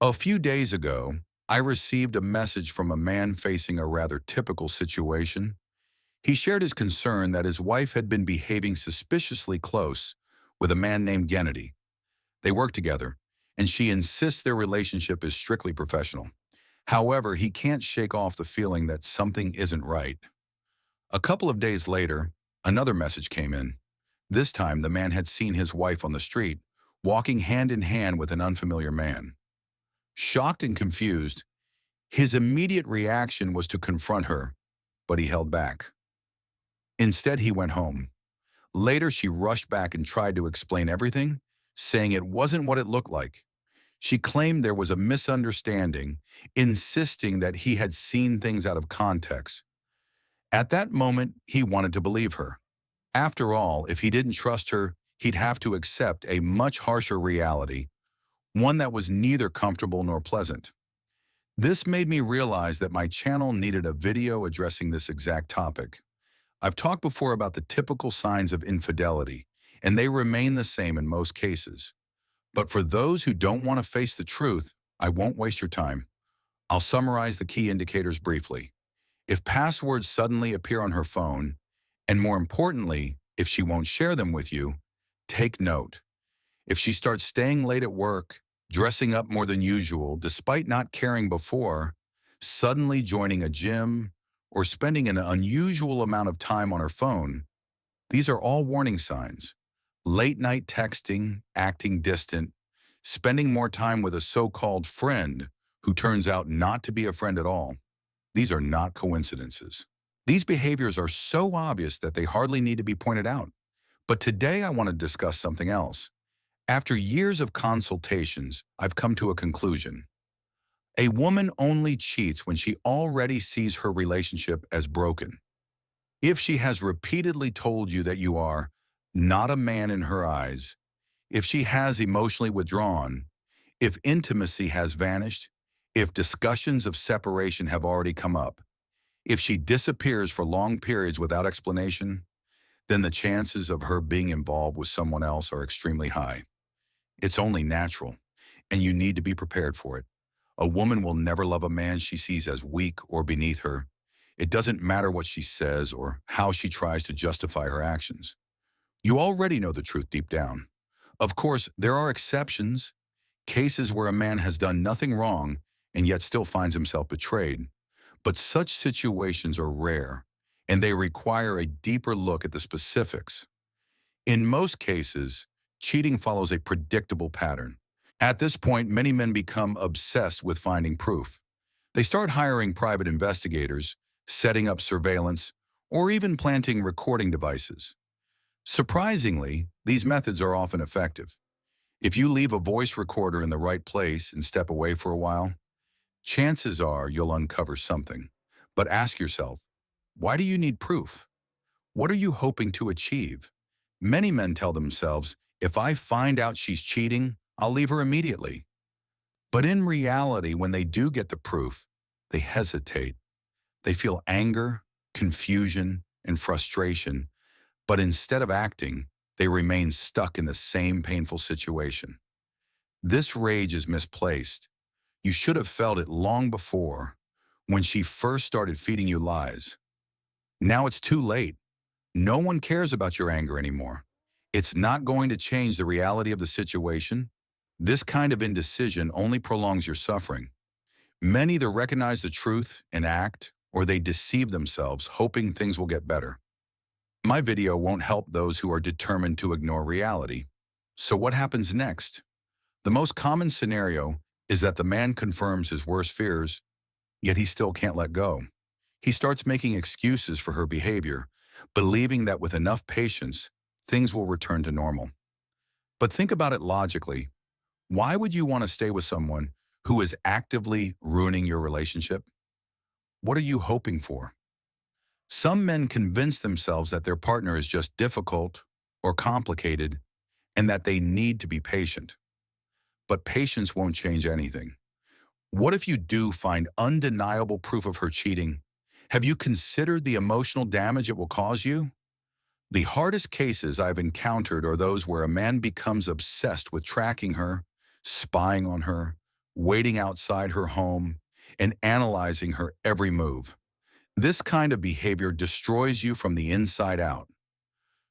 A few days ago, I received a message from a man facing a rather typical situation. He shared his concern that his wife had been behaving suspiciously close with a man named Gennady. They work together, and she insists their relationship is strictly professional. However, he can't shake off the feeling that something isn't right. A couple of days later, another message came in. This time, the man had seen his wife on the street, walking hand in hand with an unfamiliar man. Shocked and confused, his immediate reaction was to confront her, but he held back. Instead, he went home. Later, she rushed back and tried to explain everything, saying it wasn't what it looked like. She claimed there was a misunderstanding, insisting that he had seen things out of context. At that moment, he wanted to believe her. After all, if he didn't trust her, he'd have to accept a much harsher reality, one that was neither comfortable nor pleasant. This made me realize that my channel needed a video addressing this exact topic. I've talked before about the typical signs of infidelity, and they remain the same in most cases. But for those who don't want to face the truth, I won't waste your time. I'll summarize the key indicators briefly. If passwords suddenly appear on her phone, and more importantly, if she won't share them with you, take note. If she starts staying late at work, dressing up more than usual despite not caring before, suddenly joining a gym, or spending an unusual amount of time on her phone, these are all warning signs. Late night texting, acting distant, spending more time with a so-called friend who turns out not to be a friend at all. These are not coincidences. These behaviors are so obvious that they hardly need to be pointed out. But today I want to discuss something else. After years of consultations, I've come to a conclusion. A woman only cheats when she already sees her relationship as broken. If she has repeatedly told you that you are not a man in her eyes, if she has emotionally withdrawn, if intimacy has vanished, if discussions of separation have already come up, if she disappears for long periods without explanation, then the chances of her being involved with someone else are extremely high. It's only natural, and you need to be prepared for it. A woman will never love a man she sees as weak or beneath her. It doesn't matter what she says or how she tries to justify her actions. You already know the truth deep down. Of course, there are exceptions, cases where a man has done nothing wrong and yet still finds himself betrayed. But such situations are rare, and they require a deeper look at the specifics. In most cases, cheating follows a predictable pattern. At this point, many men become obsessed with finding proof. They start hiring private investigators, setting up surveillance, or even planting recording devices. Surprisingly, these methods are often effective. If you leave a voice recorder in the right place and step away for a while, chances are you'll uncover something. But ask yourself, why do you need proof? What are you hoping to achieve? Many men tell themselves, if I find out she's cheating, I'll leave her immediately. But in reality, when they do get the proof, they hesitate. They feel anger, confusion, and frustration, but instead of acting, they remain stuck in the same painful situation. This rage is misplaced. You should have felt it long before, when she first started feeding you lies. Now it's too late. No one cares about your anger anymore. It's not going to change the reality of the situation. This kind of indecision only prolongs your suffering. Men either recognize the truth and act, or they deceive themselves, hoping things will get better. My video won't help those who are determined to ignore reality. So what happens next? The most common scenario is that the man confirms his worst fears, yet he still can't let go. He starts making excuses for her behavior, believing that with enough patience, things will return to normal. But think about it logically. Why would you want to stay with someone who is actively ruining your relationship? What are you hoping for? Some men convince themselves that their partner is just difficult or complicated and that they need to be patient. But patience won't change anything. What if you do find undeniable proof of her cheating? Have you considered the emotional damage it will cause you? The hardest cases I've encountered are those where a man becomes obsessed with tracking her, spying on her, waiting outside her home, and analyzing her every move. This kind of behavior destroys you from the inside out.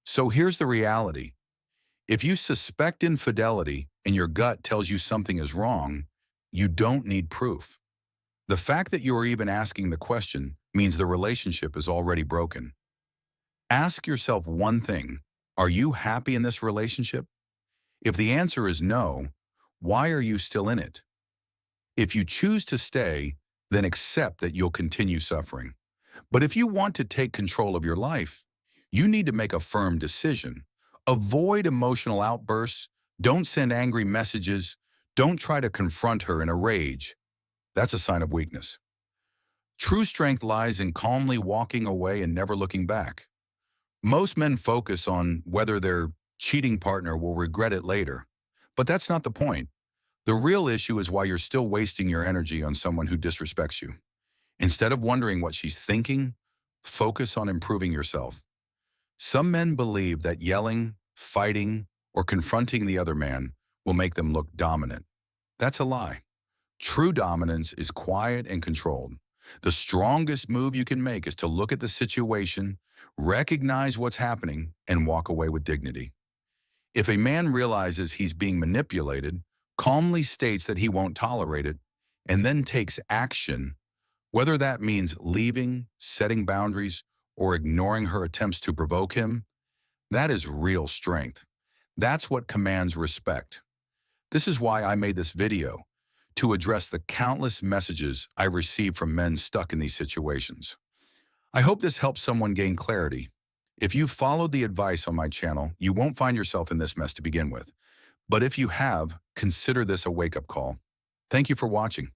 So here's the reality. If you suspect infidelity and your gut tells you something is wrong, you don't need proof. The fact that you are even asking the question means the relationship is already broken. Ask yourself one thing. Are you happy in this relationship? If the answer is no, why are you still in it? If you choose to stay, then accept that you'll continue suffering. But if you want to take control of your life, you need to make a firm decision. Avoid emotional outbursts. Don't send angry messages. Don't try to confront her in a rage. That's a sign of weakness. True strength lies in calmly walking away and never looking back. Most men focus on whether their cheating partner will regret it later. But that's not the point. The real issue is why you're still wasting your energy on someone who disrespects you. Instead of wondering what she's thinking, focus on improving yourself. Some men believe that yelling, fighting, or confronting the other man will make them look dominant. That's a lie. True dominance is quiet and controlled. The strongest move you can make is to look at the situation, recognize what's happening, and walk away with dignity. If a man realizes he's being manipulated, calmly states that he won't tolerate it, and then takes action, whether that means leaving, setting boundaries, or ignoring her attempts to provoke him, that is real strength. That's what commands respect. This is why I made this video, to address the countless messages I receive from men stuck in these situations. I hope this helps someone gain clarity. If you've followed the advice on my channel, you won't find yourself in this mess to begin with. But if you have, consider this a wake-up call. Thank you for watching.